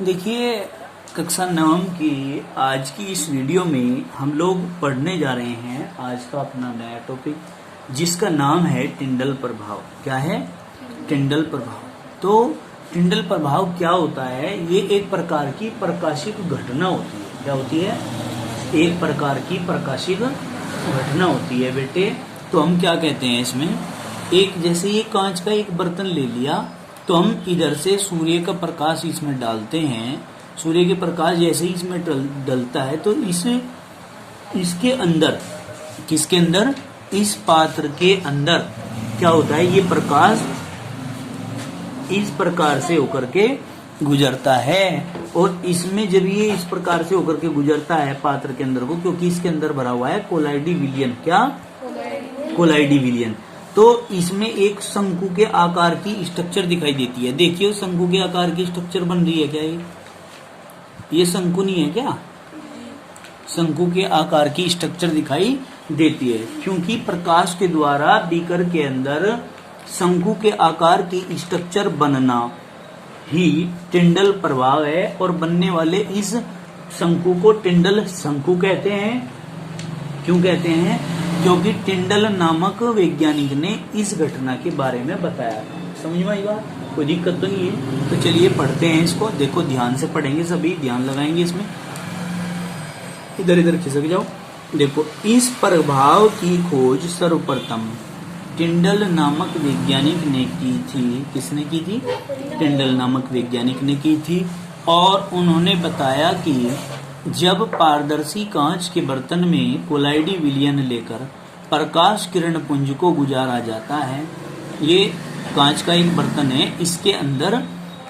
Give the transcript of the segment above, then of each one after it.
देखिए, कक्षा 9 की आज की इस वीडियो में हम लोग पढ़ने जा रहे हैं आज का अपना नया टॉपिक, जिसका नाम है टिंडल प्रभाव। क्या है? टिंडल प्रभाव। तो टिंडल प्रभाव क्या होता है? ये एक प्रकार की प्रकाशिक घटना होती है। क्या होती है? एक प्रकार की प्रकाशिक घटना होती है बेटे। तो हम क्या कहते हैं इसमें, एक जैसे ये कांच का एक बर्तन ले लिया, तो हम इधर से सूर्य का प्रकाश इसमें डालते हैं। सूर्य के प्रकाश जैसे ही इसमें डलता है तो इसके अंदर, किसके अंदर? इस पात्र के अंदर क्या होता है? ये प्रकाश इस प्रकार से होकर के गुजरता है, और इसमें जब ये इस प्रकार से होकर के गुजरता है पात्र के अंदर को, क्योंकि इसके अंदर भरा हुआ है कोलाइडी विलयन। क्या? कोलाइडी विलयन। तो इसमें एक शंकु के आकार की स्ट्रक्चर दिखाई देती है। देखिए, शंकु के आकार की स्ट्रक्चर बन रही है क्या? ये शंकु नहीं है क्या? शंकु के आकार की स्ट्रक्चर दिखाई देती है, क्योंकि प्रकाश के द्वारा बीकर के अंदर शंकु के आकार की स्ट्रक्चर बनना ही टिंडल प्रभाव है। और बनने वाले इस शंकु को टिंडल शंकु कहते हैं। क्यों कहते हैं? क्योंकि टिंडल नामक वैज्ञानिक ने इस घटना के बारे में बताया। समझ में आई बात? कोई दिक्कत तो नहीं है? तो चलिए पढ़ते हैं इसको। देखो, ध्यान से पढ़ेंगे, सभी ध्यान लगाएंगे इसमें। इधर इधर खिसक जाओ। देखो, इस प्रभाव की खोज सर्वप्रथम टिंडल नामक वैज्ञानिक ने की थी। किसने की थी? टिंडल नामक वैज्ञानिक ने की थी। और उन्होंने बताया कि जब पारदर्शी कांच के बर्तन में कोलाइडी विलयन लेकर प्रकाश किरण पुंज को गुजारा जाता है, ये कांच का एक बर्तन है, इसके अंदर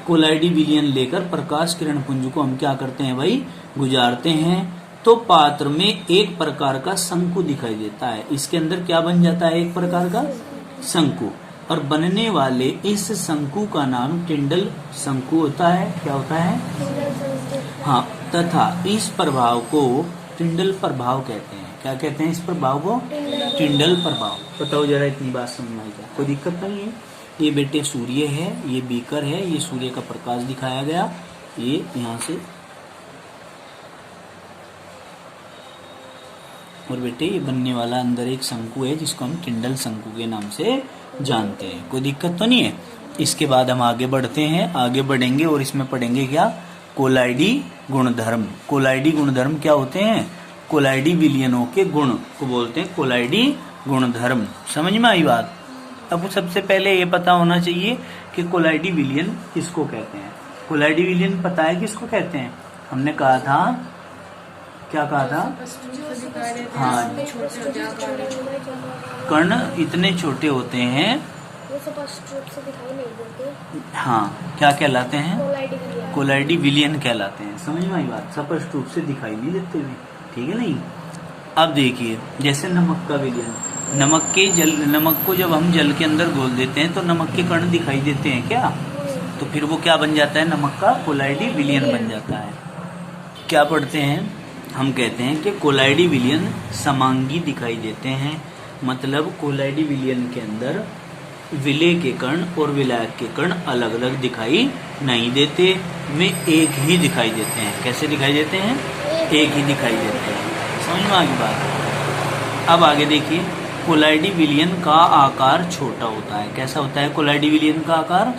कोलाइडी विलयन लेकर प्रकाश किरण पुंज को हम क्या करते हैं भाई? गुजारते हैं। तो पात्र में एक प्रकार का शंकु दिखाई देता है। इसके अंदर क्या बन जाता है? एक प्रकार का शंकु। और बनने वाले इस शंकु का नाम टिंडल शंकु होता है। क्या होता है? हाँ। तथा इस प्रभाव को टिंडल प्रभाव कहते हैं। क्या कहते हैं इस प्रभाव को? टिंडल प्रभाव। बताओ जरा, इतनी बात समझ में आई क्या? कोई दिक्कत नहीं है? ये बेटे सूर्य है, ये बीकर है, ये सूर्य का प्रकाश दिखाया गया, ये यहाँ से, और बेटे ये बनने वाला अंदर एक शंकु है जिसको हम टिंडल शंकु के नाम से जानते हैं। कोई दिक्कत तो नहीं है? इसके बाद हम आगे बढ़ते हैं, आगे बढ़ेंगे और इसमें पढ़ेंगे क्या? कोलाइडी गुणधर्म। कोलाइडी गुणधर्म क्या होते हैं? कोलाइडी विलयनों के गुण को बोलते हैं कोलाइडी गुणधर्म। समझ में आई बात? अब सबसे पहले ये पता होना चाहिए कि कोलाइडी विलयन किसको कहते हैं। कोलाइडी विलयन पता है किसको कहते हैं? हमने कहा था, क्या कहा था? हाँ, कण इतने छोटे होते हैं, हाँ, क्या कहलाते हैं? कोलाइडी विलयन कहलाते हैं। समझ में आई बात? स्पष्ट रूप से दिखाई नहीं देते हुए, ठीक है नहीं? अब देखिए, जैसे नमक का विलयन, नमक को जब हम जल के अंदर घोल देते हैं तो नमक के कण दिखाई देते हैं क्या? तो फिर वो क्या बन जाता है? नमक का कोलाइडी विलयन बन जाता है। क्या पढ़ते हैं? हम कहते हैं कि कोलाइडी विलयन समांगी दिखाई देते हैं। मतलब कोलाइडी विलयन के अंदर विलय के कण और विलायक के कण अलग अलग दिखाई नहीं देते, वे एक ही दिखाई देते हैं। कैसे दिखाई देते हैं? एक ही दिखाई देते हैं। समझ में आ गई बात? अब आगे देखिए, कोलाइडी विलयन का आकार छोटा होता है। कैसा होता है? कोलाइडी विलयन का आकार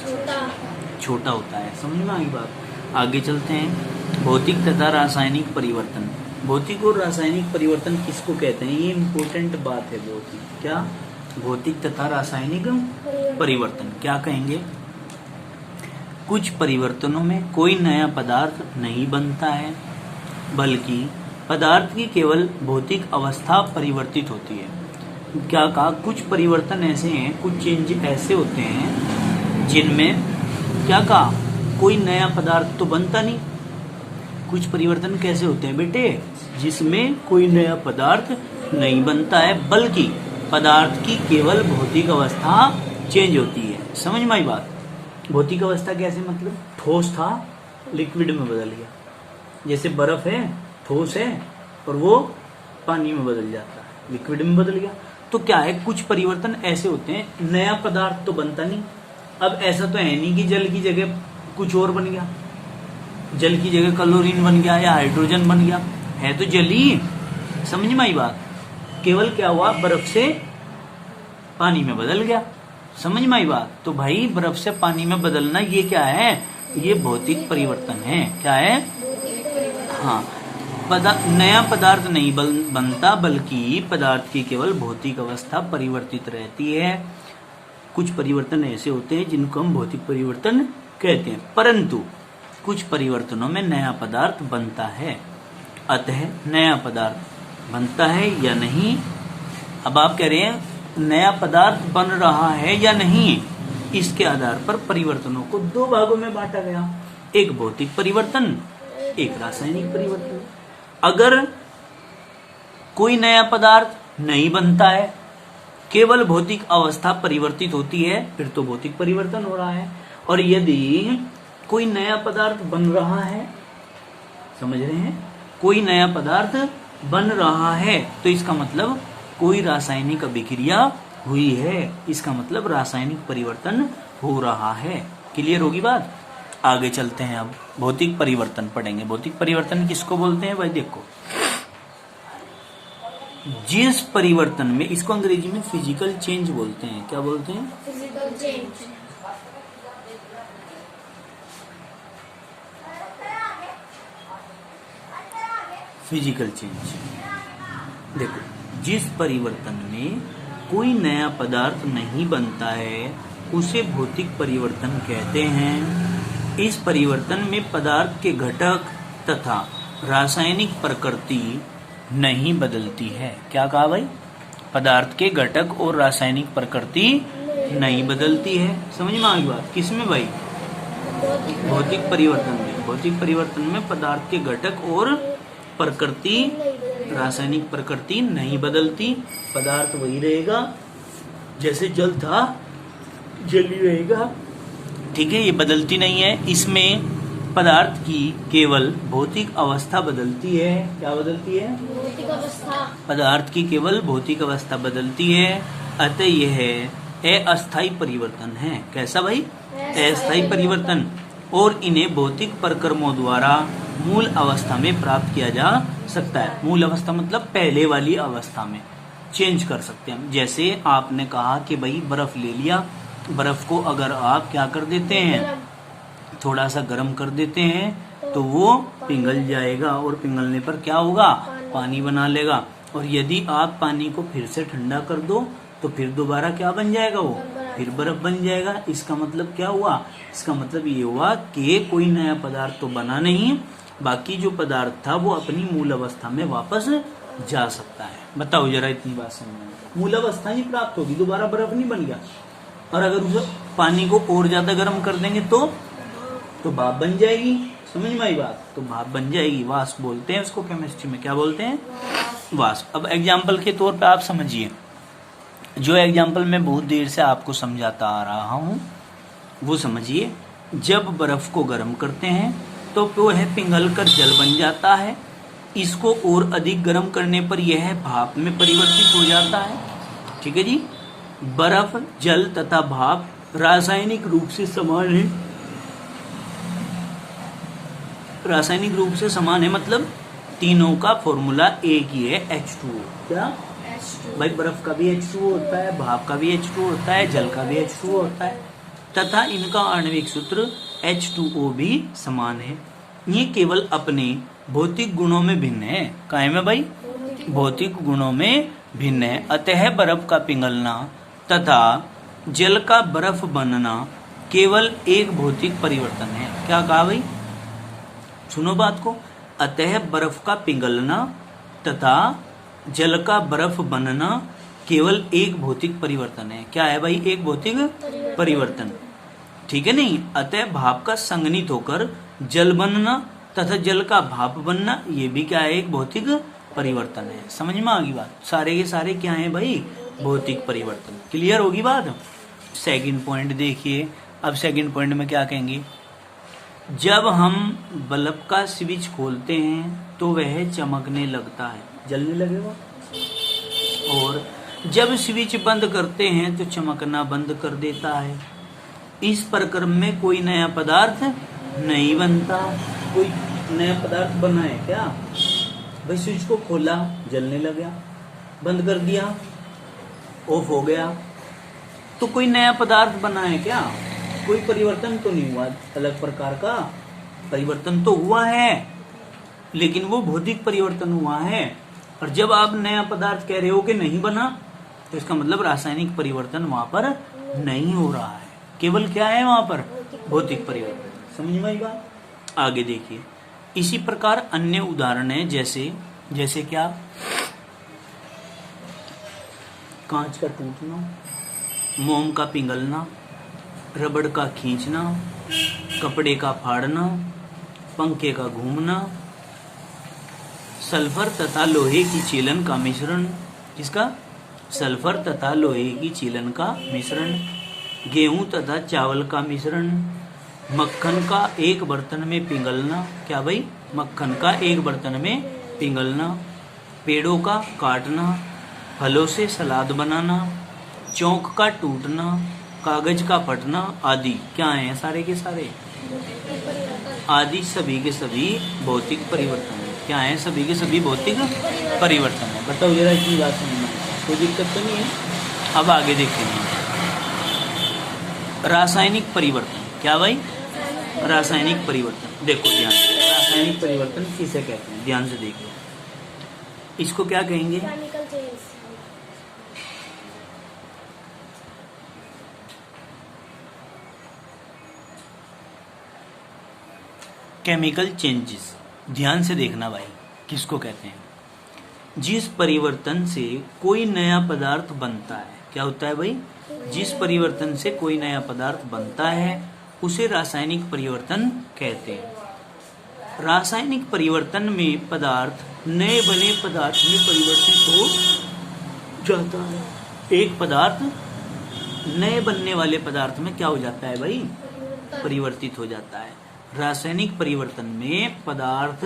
छोटा होता है। समझ में आ गई बात? आगे चलते हैं। भौतिक तथा रासायनिक परिवर्तन। भौतिक और रासायनिक परिवर्तन किसको कहते हैं? ये इम्पोर्टेंट बात है बहुत ही। क्या? भौतिक तथा रासायनिक परिवर्तन क्या कहेंगे? कुछ परिवर्तनों में कोई नया पदार्थ नहीं बनता है, बल्कि पदार्थ की केवल भौतिक अवस्था परिवर्तित होती है। क्या कहा? कुछ परिवर्तन ऐसे हैं, कुछ चेंज ऐसे होते हैं जिनमें क्या कहा? कोई नया पदार्थ तो बनता नहीं। कुछ परिवर्तन कैसे होते हैं बेटे? जिसमें कोई नया पदार्थ नहीं बनता है, बल्कि पदार्थ की केवल भौतिक अवस्था चेंज होती है। समझ में आई बात? भौतिक अवस्था कैसे? मतलब ठोस था, लिक्विड में बदल गया। जैसे बर्फ है, ठोस है, और वो पानी में बदल जाता है, लिक्विड में बदल गया। तो क्या है? कुछ परिवर्तन ऐसे होते हैं, नया पदार्थ तो बनता नहीं। अब ऐसा तो है नहीं कि जल की जगह कुछ और बन गया, जल की जगह क्लोरीन बन गया या हाइड्रोजन बन गया, है तो जल ही। समझ में आई बात? केवल क्या हुआ, बर्फ से पानी में बदल गया। समझ में आई बात? तो भाई बर्फ से पानी में बदलना ये क्या है, ये भौतिक परिवर्तन है। क्या है? हाँ, नया पदार्थ नहीं बनता, बल्कि पदार्थ की केवल भौतिक अवस्था परिवर्तित रहती है। कुछ परिवर्तन ऐसे होते हैं जिनको हम भौतिक परिवर्तन कहते हैं, परंतु कुछ परिवर्तनों में नया पदार्थ बनता है। अतः नया पदार्थ बनता है या नहीं, अब आप कह रहे हैं नया पदार्थ बन रहा है या नहीं, इसके आधार पर परिवर्तनों को दो भागों में बांटा गया, एक भौतिक परिवर्तन, एक रासायनिक परिवर्तन। अगर कोई नया पदार्थ नहीं बनता है, केवल भौतिक अवस्था परिवर्तित होती है, फिर तो भौतिक परिवर्तन हो रहा है। और यदि कोई नया पदार्थ बन रहा है, समझ रहे हैं, कोई नया पदार्थ बन रहा है, तो इसका मतलब कोई रासायनिक अभिक्रिया हुई है, इसका मतलब रासायनिक परिवर्तन हो रहा है। क्लियर होगी बात? आगे चलते हैं, अब भौतिक परिवर्तन पढ़ेंगे। भौतिक परिवर्तन किसको बोलते हैं भाई? देखो, जिस परिवर्तन में, इसको अंग्रेजी में फिजिकल चेंज बोलते हैं। क्या बोलते हैं? Physical change. Physical change. देखो, जिस परिवर्तन में कोई नया पदार्थ नहीं बनता है, उसे भौतिक परिवर्तन कहते हैं। इस परिवर्तन में पदार्थ के घटक तथा रासायनिक प्रकृति नहीं बदलती है। क्या कहा भाई? पदार्थ के घटक और रासायनिक प्रकृति नहीं बदलती है। समझ में आ गई बात? किसमें भाई? भौतिक परिवर्तन में। भौतिक परिवर्तन में पदार्थ के घटक और प्रकृति, रासायनिक प्रकृति नहीं बदलती, पदार्थ वही रहेगा, जैसे जल था जल ही रहेगा। ठीक है, ये बदलती नहीं है। इसमें पदार्थ की केवल भौतिक अवस्था बदलती है। क्या बदलती है? भौतिक अवस्था। पदार्थ की केवल भौतिक अवस्था बदलती है। अतः यह अस्थायी परिवर्तन है। कैसा भाई? अस्थायी परिवर्तन। और इन्हें भौतिक प्रक्रमों द्वारा मूल अवस्था में प्राप्त किया जा सकता है। मूल अवस्था मतलब पहले वाली अवस्था में चेंज कर सकते हैं। जैसे आपने कहा कि भाई बर्फ ले लिया, बर्फ को अगर आप क्या कर देते हैं, थोड़ा सा गर्म कर देते हैं, तो वो पिघल जाएगा, और पिघलने पर क्या होगा? पानी बना लेगा। और यदि आप पानी को फिर से ठंडा कर दो, तो फिर दोबारा क्या बन जाएगा? वो फिर बर्फ बन जाएगा। इसका मतलब क्या हुआ? इसका मतलब ये हुआ कि कोई नया पदार्थ तो बना नहीं, बाकी जो पदार्थ था वो अपनी मूल अवस्था में वापस जा सकता है। बताओ जरा, इतनी बात समझ, मूल अवस्था ही प्राप्त होगी, दोबारा बर्फ नहीं बन गया। और अगर उस पानी को और ज्यादा गर्म कर देंगे तो भाप बन जाएगी। समझ में आई बात? तो भाप बन जाएगी, वाष्प बोलते हैं उसको केमिस्ट्री में। क्या बोलते हैं? वाष्प। अब एग्जाम्पल के तौर पे आप समझिए, जो एग्जाम्पल मैं बहुत देर से आपको समझाता आ रहा हूँ वो समझिए। जब बर्फ को गर्म करते हैं तो वह पिघल कर जल बन जाता है। इसको और अधिक गर्म करने पर यह भाप में परिवर्तित हो जाता है। ठीक है जी। बर्फ, जल तथा भाप रासायनिक रूप से समान है। रासायनिक रूप से समान है मतलब तीनों का फॉर्मूला एक ही है, H2O। क्या भाई? बर्फ का भी H2O होता है, भाप का भी H2O होता है, जल का भी H2O होता है, तथा इनका आणविक सूत्र H2O भी समान है। ये केवल अपने भौतिक गुणों में भिन्न है। काहे में भाई? भौतिक गुणों में भिन्न है। अतः बर्फ का पिघलना तथा जल का बर्फ बनना केवल एक भौतिक परिवर्तन है। क्या कहा भाई? सुनो बात को। अतः बर्फ का पिघलना तथा जल का बर्फ बनना केवल एक भौतिक परिवर्तन है। क्या है भाई? एक भौतिक परिवर्तन। ठीक है नहीं? अतः भाप का संघनित होकर जल बनना तथा जल का भाप बनना, ये भी क्या है? एक भौतिक परिवर्तन है। समझ में आ गई बात? सारे के सारे क्या है भाई? भौतिक परिवर्तन। क्लियर होगी बात? सेकंड पॉइंट देखिए। अब सेकंड पॉइंट में क्या कहेंगे? जब हम बल्ब का स्विच खोलते हैं तो वह चमकने लगता है, जलने लगेगा। और जब स्विच बंद करते हैं तो चमकना बंद कर देता है। इस प्रक्रम में कोई नया पदार्थ नहीं बनता। कोई नया पदार्थ बना है क्या? भाई स्विच को खोला, जलने लगा, बंद कर दिया, ऑफ हो गया, तो कोई नया पदार्थ बना है क्या? कोई परिवर्तन तो नहीं हुआ, अलग प्रकार का परिवर्तन तो हुआ है, लेकिन वो भौतिक परिवर्तन हुआ है। और जब आप नया पदार्थ कह रहे हो कि नहीं बना, तो इसका मतलब रासायनिक परिवर्तन वहां पर नहीं हो रहा है, केवल क्या है वहां पर? भौतिक परिवर्तन। समझ में आई बात? आगे देखिए, इसी प्रकार अन्य उदाहरण है, जैसे क्या? कांच का टूटना, मोम का पिघलना, रबड़ का खींचना, कपड़े का फाड़ना, पंखे का घूमना, सल्फर तथा लोहे की चीलन का मिश्रण। किसका? सल्फर तथा लोहे की चीलन का मिश्रण, गेहूं तथा चावल का मिश्रण, मक्खन का एक बर्तन में पिघलना। क्या भाई? मक्खन का एक बर्तन में पिघलना, पेड़ों का काटना, फलों से सलाद बनाना, चौक का टूटना, कागज का फटना आदि। क्या है सारे के सारे? आदि सभी के सभी भौतिक परिवर्तन है। क्या है? सभी के सभी भौतिक परिवर्तन है। बताओ जरा इतनी बात समझ में, कोई दिक्कत तो नहीं है? अब आगे देखेंगे रासायनिक परिवर्तन। क्या भाई? रासायनिक परिवर्तन। देखो ध्यान से, रासायनिक परिवर्तन किसे कहते हैं? ध्यान से देखिए, इसको क्या कहेंगे? Chemical change. Chemical changes. ध्यान से देखना भाई, किसको कहते हैं? जिस परिवर्तन से कोई नया पदार्थ बनता है। क्या होता है भाई? जिस परिवर्तन से कोई नया पदार्थ बनता है उसे रासायनिक परिवर्तन कहते हैं। रासायनिक परिवर्तन में पदार्थ नए बने पदार्थ में परिवर्तित हो जाता है। एक पदार्थ नए बनने वाले पदार्थ में क्या हो जाता है भाई? परिवर्तित हो जाता है। रासायनिक परिवर्तन में पदार्थ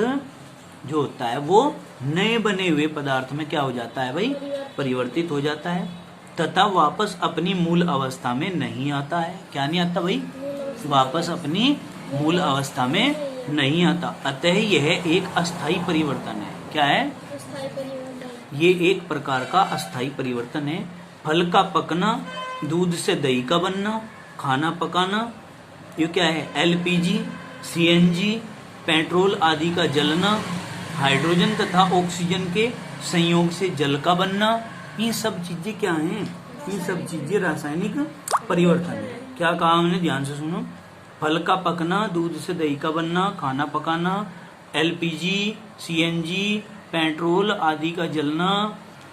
जो होता है वो नए बने हुए पदार्थ में क्या हो जाता है भाई? परिवर्तित हो जाता है तथा वापस अपनी मूल अवस्था में नहीं आता है। क्या नहीं आता भाई? वापस अपनी मूल अवस्था में नहीं आता। अतः यह एक अस्थायी परिवर्तन है। क्या है? अस्थायी परिवर्तन। ये एक प्रकार का अस्थायी परिवर्तन है। फल का पकना, दूध से दही का बनना, खाना पकाना, ये क्या है? एलपीजी, सीएनजी, पेट्रोल आदि का जलना, हाइड्रोजन तथा ऑक्सीजन के संयोग से जल का बनना, ये सब चीजें क्या हैं? ये सब चीजें रासायनिक परिवर्तन है। क्या कहा हमने? ध्यान से सुनो। फल का पकना, दूध से दही का बनना, खाना पकाना, एलपीजी, सीएनजी, पेट्रोल आदि का जलना,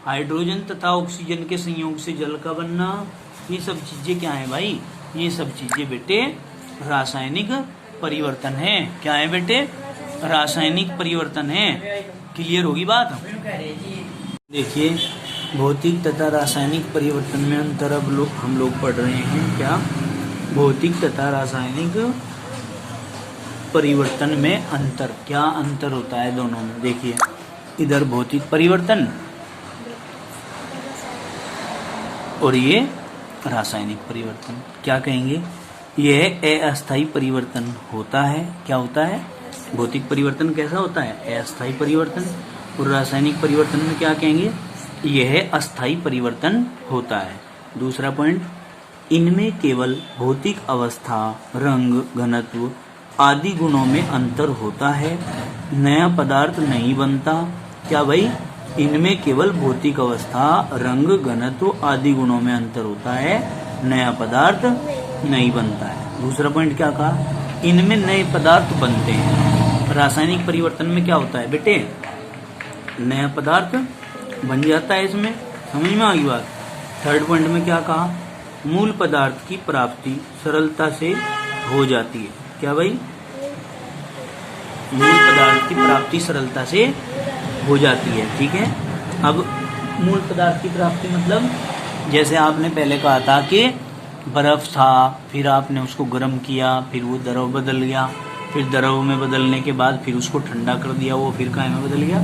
हाइड्रोजन तथा ऑक्सीजन के संयोग से जल का बनना, ये सब चीजें क्या है भाई? ये सब चीजें बेटे रासायनिक परिवर्तन है। क्या है बेटे? रासायनिक परिवर्तन है। क्लियर होगी बात? देखिए, भौतिक तथा रासायनिक परिवर्तन में अंतर अब हम लोग पढ़ रहे हैं। क्या? भौतिक तथा रासायनिक परिवर्तन में अंतर। क्या अंतर होता है दोनों में? देखिए, इधर भौतिक परिवर्तन और ये रासायनिक परिवर्तन। क्या कहेंगे? यह अस्थायी परिवर्तन होता है। क्या होता है? भौतिक परिवर्तन कैसा होता है? अस्थायी परिवर्तन। और रासायनिक परिवर्तन में क्या कहेंगे? यह अस्थायी परिवर्तन होता है। दूसरा पॉइंट, इनमें केवल भौतिक अवस्था, रंग, घनत्व आदि गुणों में अंतर होता है, नया पदार्थ नहीं बनता। क्या भाई? इनमें केवल भौतिक अवस्था, रंग, घनत्व आदि गुणों में अंतर होता है, नया पदार्थ नहीं बनता है। दूसरा पॉइंट क्या कहा? इनमें नए पदार्थ बनते हैं। रासायनिक परिवर्तन में क्या होता है बेटे? नया पदार्थ बन जाता है इसमें। समझ में आ गई बात? थर्ड पॉइंट में क्या कहा? मूल पदार्थ की प्राप्ति सरलता से हो जाती है। क्या भाई? मूल पदार्थ की प्राप्ति सरलता से हो जाती है। ठीक है। अब मूल पदार्थ की प्राप्ति मतलब जैसे आपने पहले कहा था कि बर्फ था, फिर आपने उसको गर्म किया, फिर वो द्रव बदल गया, फिर द्रव में बदलने के बाद फिर उसको ठंडा कर दिया, वो फिर काय में बदल गया,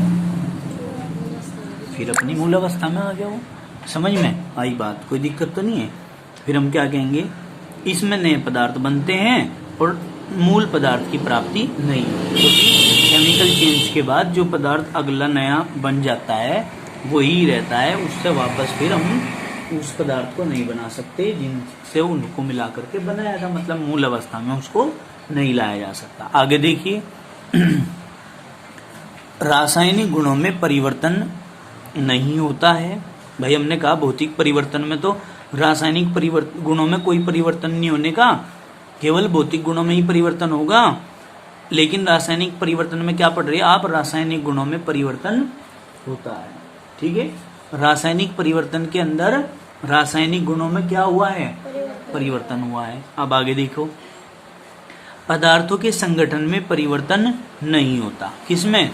फिर अपनी मूल अवस्था में आ गया वो। समझ में आई बात? कोई दिक्कत तो नहीं है? फिर हम क्या कहेंगे? इसमें नए पदार्थ बनते हैं और मूल पदार्थ की प्राप्ति नहीं होती, क्योंकि केमिकल चेंज के बाद जो पदार्थ अगला नया बन जाता है वही रहता है, उससे वापस फिर हम उस पदार्थ को नहीं बना सकते जिनसे उनको मिला करके बनाया था, मतलब मूल अवस्था में उसको नहीं लाया जा सकता। आगे देखिए, रासायनिक गुणों में परिवर्तन नहीं होता है। भाई हमने कहा भौतिक परिवर्तन में तो रासायनिक गुणों में कोई परिवर्तन नहीं होने का, केवल भौतिक गुणों में ही परिवर्तन होगा। लेकिन रासायनिक परिवर्तन में क्या पढ़ रहे हैं आप? रासायनिक गुणों में परिवर्तन होता है। ठीक है, रासायनिक परिवर्तन के अंदर रासायनिक गुणों में क्या हुआ है? परिवर्तन हुआ है। अब आगे देखो, पदार्थों के संगठन में परिवर्तन नहीं होता। किसमें?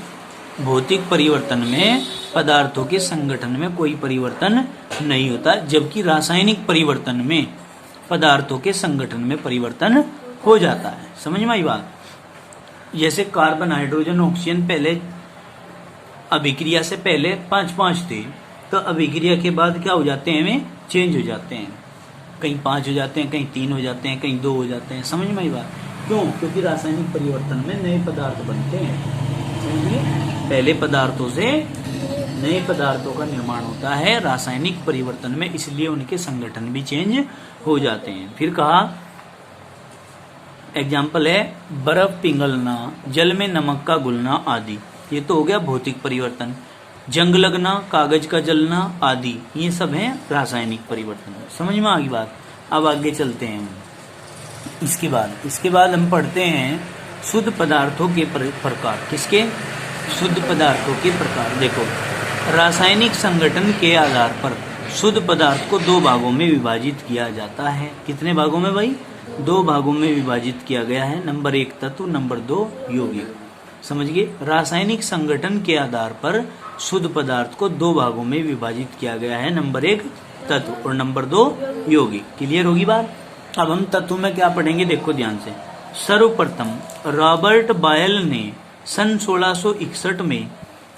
भौतिक परिवर्तन में पदार्थों के संगठन में कोई परिवर्तन नहीं होता, जबकि रासायनिक परिवर्तन में पदार्थों के संगठन में परिवर्तन हो जाता है। समझ में आई बात? जैसे कार्बन, हाइड्रोजन, ऑक्सीजन पहले अभिक्रिया से पहले 5-5 थे, तो अभिक्रिया के बाद क्या हो जाते हैं? वे चेंज हो जाते हैं, कहीं 5 हो जाते हैं, कहीं 3 हो जाते हैं, कहीं 2 हो जाते हैं। समझ में आई बात? क्यों? क्योंकि रासायनिक परिवर्तन में नए पदार्थ बनते हैं। समझिए, पहले पदार्थों से नए पदार्थों का निर्माण होता है रासायनिक परिवर्तन में, इसलिए उनके संगठन भी चेंज हो जाते हैं। फिर कहा, एग्जाम्पल है बर्फ पिघलना, जल में नमक का घुलना आदि, ये तो हो गया भौतिक परिवर्तन। जंग लगना, कागज का जलना आदि, ये सब है रासायनिक परिवर्तन। समझ में आ गई बात? अब आगे चलते हैं। इसके बाद हम पढ़ते हैं शुद्ध पदार्थों के प्रकार। किसके? शुद्ध पदार्थों के प्रकार। देखो, रासायनिक संगठन के आधार पर शुद्ध पदार्थ को 2 भागों में विभाजित किया जाता है। कितने भागों में भाई? 2 भागों में विभाजित किया गया है। नंबर 1 तत्व, नंबर 2 यौगिक। समझ गए? रासायनिक संगठन के आधार पर शुद्ध पदार्थ को 2 भागों में विभाजित किया गया है। नंबर 1 तत्व और नंबर 2 यौगिक। क्लियर होगी बात? अब हम तत्व में क्या पढ़ेंगे, देखो ध्यान से। सर्वप्रथम रॉबर्ट बॉयल ने सन 1661 में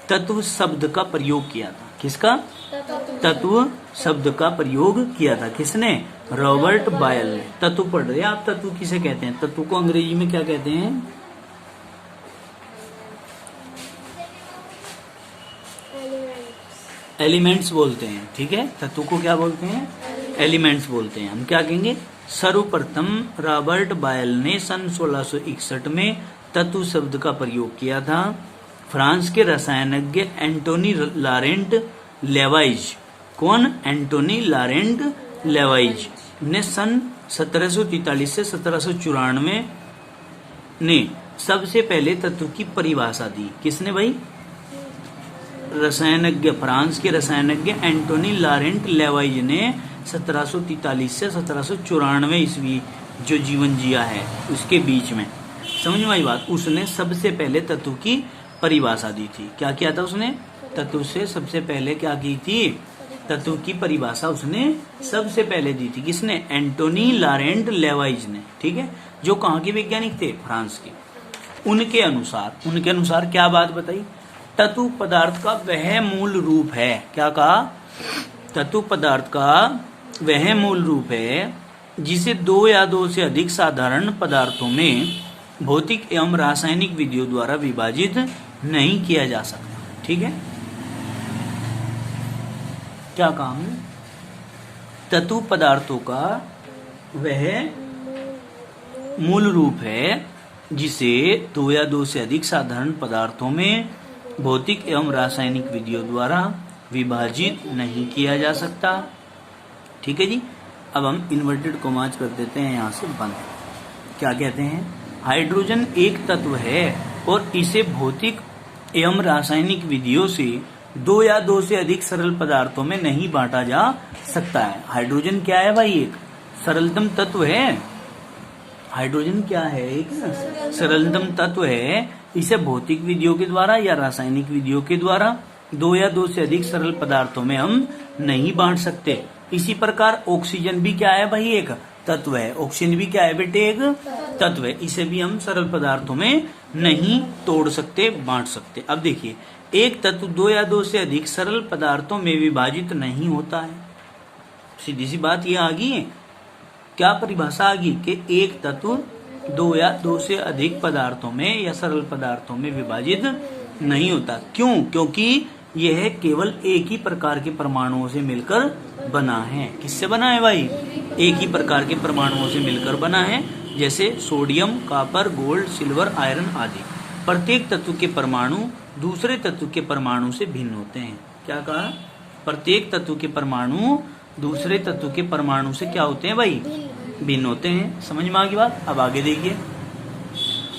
तत्व शब्द का प्रयोग किया था। किसका? तत्व शब्द का प्रयोग किया था। किसने? रॉबर्ट बॉयल ने। तत्व पढ़ रहे हैं आप? तत्व किसे कहते हैं? तत्व को अंग्रेजी में क्या कहते हैं? एलिमेंट्स बोलते हैं। ठीक है, तत्व को क्या बोलते हैं? एलिमेंट्स बोलते हैं। हम क्या कहेंगे? सर्वप्रथम रॉबर्ट बॉयल ने सन 1661 में तत्व शब्द का प्रयोग किया था। फ्रांस के रसायनज्ञ एंटोनी लारेंट लेवाइज, कौन? एंटोनी लारेंट लेवाइज ने सन 1743 से 1794 ने सबसे पहले तत्व की परिभाषा दी। किसने भाई? रसायनज्ञ, फ्रांस के रसायनज्ञ एंटोनी लारेंट लेवाइज ने 1743 से 1794 ईस्वी जो जीवन जिया है उसके बीच में, समझ में आई बात? उसने सबसे पहले तत्व की परिभाषा दी थी। क्या किया था उसने? तत्व से सबसे पहले क्या की थी? तत्व की परिभाषा उसने सबसे पहले दी थी। किसने? एंटोनी लारेंट लेवाइज ने। ठीक है, जो कहाँ के वैज्ञानिक थे? फ्रांस के। उनके अनुसार क्या बात बताई? तत्व पदार्थ का वह मूल रूप है। क्या कहा? तत्व पदार्थ का वह मूल रूप है जिसे 2 या 2 से अधिक साधारण पदार्थों में भौतिक एवं रासायनिक विधियों द्वारा विभाजित नहीं किया जा सकता। ठीक है, क्या काम? तत्व पदार्थों का वह मूल रूप है जिसे 2 या 2 से अधिक साधारण पदार्थों में भौतिक एवं रासायनिक विधियों द्वारा विभाजित नहीं किया जा सकता। ठीक है जी। अब हम इन्वर्टेड कॉमास कर देते हैं यहाँ से बंद। क्या कहते हैं? हाइड्रोजन एक तत्व है और इसे भौतिक एवं रासायनिक विधियों से 2 या 2 से अधिक सरल पदार्थों में नहीं बांटा जा सकता है। हाइड्रोजन क्या है भाई? एक सरलतम तत्व है। हाइड्रोजन क्या है? एक सरलतम तत्व है। इसे भौतिक विधियों के द्वारा या रासायनिक विधियों के द्वारा 2 या 2 से अधिक सरल पदार्थों में हम नहीं बांट सकते। इसी प्रकार ऑक्सीजन भी क्या है भाई? एक तत्व है। ऑक्सीजन भी क्या है बेटे? एक तत्व है। इसे भी हम सरल पदार्थों में नहीं तोड़ सकते, बांट सकते। अब देखिए, एक तत्व 2 या 2 से अधिक सरल पदार्थों में विभाजित नहीं होता है। सीधी सी बात ये आ गई है। क्या परिभाषा आ गई कि एक तत्व दो या दो से अधिक पदार्थों में या सरल पदार्थों में विभाजित नहीं होता। क्यों? क्योंकि यह केवल एक ही प्रकार के परमाणुओं से मिलकर बना है। किससे बना है भाई? एक ही प्रकार के परमाणुओं से मिलकर बना है, जैसे sodium, copper, gold, silver, iron आदि। प्रत्येक तत्व के परमाणु दूसरे तत्व के परमाणु से भिन्न होते हैं। क्या कहा? प्रत्येक तत्व के परमाणु दूसरे तत्व के परमाणु से क्या होते हैं भाई? भिन्न होते हैं। समझ में आ गई बात? अब आगे देखिए।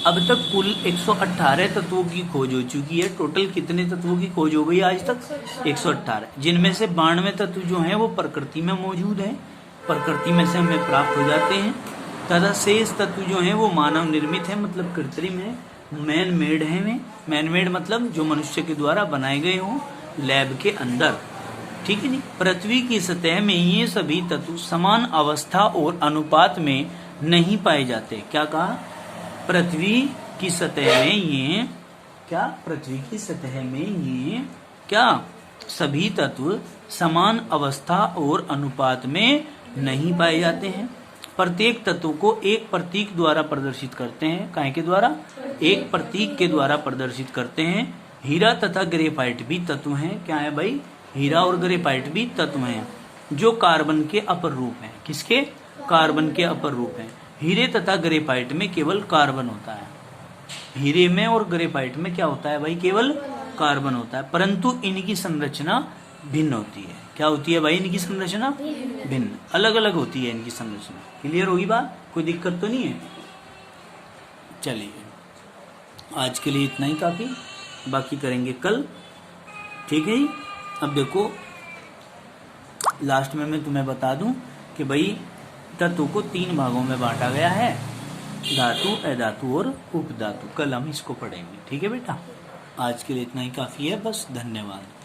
अब तक कुल 118 तत्वों की खोज हो चुकी है। टोटल कितने तत्वों की खोज हो गई आज तक? 118, जिनमें से 92 तत्व जो हैं वो प्रकृति में मौजूद हैं, प्रकृति में से हमें प्राप्त हो जाते हैं, तथा शेष तत्व जो हैं वो मानव निर्मित है, मतलब कृत्रिम है, मैन मेड है। मैन मेड मतलब जो मनुष्य के द्वारा बनाए गए हों लैब के अंदर। ठीक है जी। पृथ्वी की सतह में ये सभी तत्व समान अवस्था और अनुपात में नहीं पाए जाते। क्या कहा? पृथ्वी की सतह में ये क्या? पृथ्वी की सतह में ये क्या? सभी तत्व समान अवस्था और अनुपात में नहीं पाए जाते हैं। प्रत्येक तत्व को एक प्रतीक द्वारा प्रदर्शित करते हैं। काहे के द्वारा? एक प्रतीक के द्वारा प्रदर्शित करते हैं। हीरा तथा ग्रेफाइट भी तत्व हैं। क्या है भाई? हीरा और ग्रेफाइट भी तत्व हैं, जो कार्बन के अपर रूप हैं। किसके? कार्बन के अपर रूप हैं। हीरे तथा ग्रेफाइट में केवल कार्बन होता है। हीरे में और ग्रेफाइट में क्या होता है भाई? केवल कार्बन होता है, परंतु इनकी संरचना भिन्न होती है। क्या होती है भाई? इनकी संरचना भिन्न, अलग अलग होती है इनकी संरचना। क्लियर होगी बात? कोई दिक्कत तो नहीं है? चलिए, आज के लिए इतना ही काफी, बाकी करेंगे कल। ठीक है जी। अब देखो, लास्ट में मैं तुम्हें बता दूं कि भाई तत्व को 3 भागों में बांटा गया है, धातु, अधातु और उपधातु। कल हम इसको पढ़ेंगे। ठीक है बेटा? आज के लिए इतना ही काफी है बस। धन्यवाद।